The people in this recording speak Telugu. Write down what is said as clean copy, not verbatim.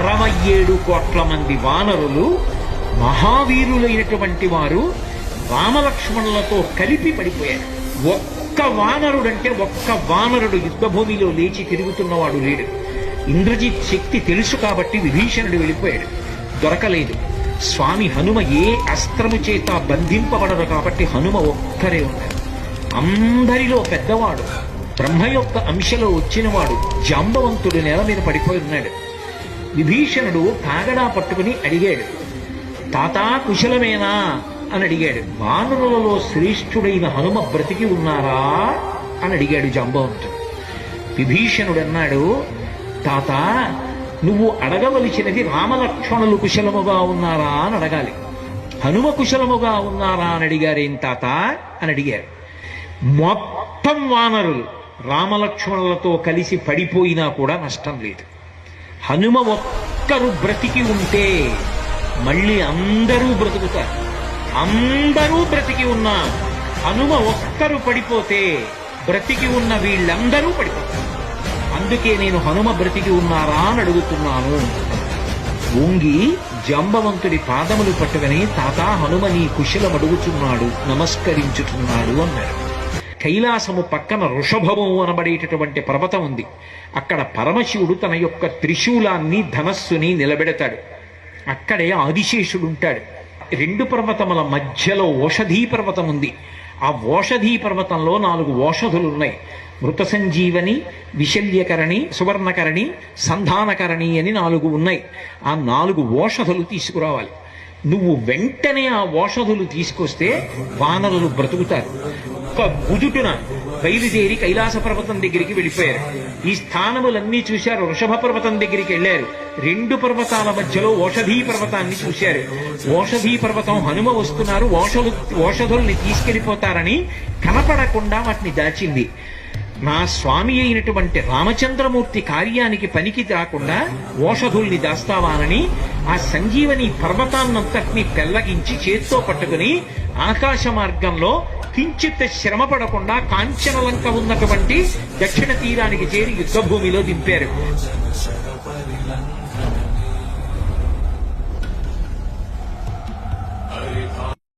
67 కోట్ల మంది వానరులు మహావీరులైనటువంటి వారు రామలక్ష్మణులతో కలిపి పడిపోయారు. ఒక్క వానరుడు యుద్ధభూమిలో లేచి తిరుగుతున్నవాడు లేడు. ఇంద్రజిత్ శక్తి తెలుసు కాబట్టి విభీషణుడు వెళ్ళిపోయాడు, దొరకలేదు. స్వామి హనుమ ఏ అస్త్రము చేత బంధింపబడదు కాబట్టి హనుమ ఒక్కరే ఉన్నారు. అందరిలో పెద్దవాడు, బ్రహ్మ యొక్క అంశలో వచ్చినవాడు జాంబవంతుడు నేల మీద పడిపోయి ఉన్నాడు. విభీషణుడు కాగడా పట్టుకుని అడిగాడు, తాతా కుశలమేనా అని అడిగాడు. వానరులలో శ్రేష్ఠుడైన హనుమ బ్రతికి ఉన్నారా అని అడిగాడు జాంబవంతుడు. విభీషణుడు అన్నాడు, తాత నువ్వు అడగవలసినది రామలక్ష్మణులు కుశలముగా ఉన్నారా అని అడగాలి. హనుమ కుశలముగా ఉన్నారా అని అడిగారేం తాత అని అడిగారు. మొత్తం వానరులు రామలక్ష్మణులతో కలిసి పడిపోయినా కూడా నష్టం లేదు. హనుమ ఒక్కరు బ్రతికి ఉంటే మళ్ళీ అందరూ బ్రతుకుతారు. అందరూ బ్రతికి ఉన్నా హనుమ ఒక్కరు పడిపోతే బ్రతికి ఉన్న వీళ్ళందరూ పడిపోతారు. అందుకే నేను హనుమ బ్రతికి ఉన్నారా అని అడుగుతున్నాను. వంగి జాంబవంతుడి పాదములు పట్టుకుని తాత హనుమ నీ కుశలం అడుగుతున్నాడు, నమస్కరించుతున్నాడు అన్నాడు. కైలాసము పక్కన వృషభము అనబడేటటువంటి పర్వతం ఉంది. అక్కడ పరమశివుడు తన యొక్క త్రిశూలాన్ని ధనస్సుని నిలబెడతాడు. అక్కడే ఆదిశేషుడు ఉంటాడు. 2 పర్వతముల మధ్యలో ఓషధీ పర్వతం ఉంది. ఆ ఓషధీ పర్వతంలో 4 ఓషధులు ఉన్నాయి. మృత సంజీవని, విశల్యకరణి, సువర్ణకరణి, సంధానకరణి అని 4 ఉన్నాయి. ఆ 4 ఓషధులు తీసుకురావాలి. నువ్వు వెంటనే ఆ ఓషధులు తీసుకొస్తే వానరులు బ్రతుకుతారు. ఒక గుజుటున బయలుదేరి కైలాస పర్వతం దగ్గరికి వెళ్ళిపోయారు. ఈ స్థానములన్నీ చూశారు. వృషభ పర్వతం దగ్గరికి వెళ్ళారు. 2 పర్వతాల మధ్యలో ఓషధీ పర్వతాన్ని చూశారు. ఓషధీ పర్వతం హనుమ వస్తున్నారు, ఓషధుల్ని తీసుకెళ్లిపోతారని కనపడకుండా వాటిని దాచింది. నా స్వామి అయినటువంటి రామచంద్రమూర్తి కార్యానికి పనికి రాకుండా ఓషధుల్ని దాస్తావానని ఆ సంజీవని పర్వతాన్నంతటినీ పెళ్లగించి చేత్తో పట్టుకుని ఆకాశ మార్గంలో కించిత్ శ్రమ పడకుండా కాంచనలంక ఉన్నటువంటి దక్షిణ తీరానికి చేరి యుద్ధభూమిలో దింపారు.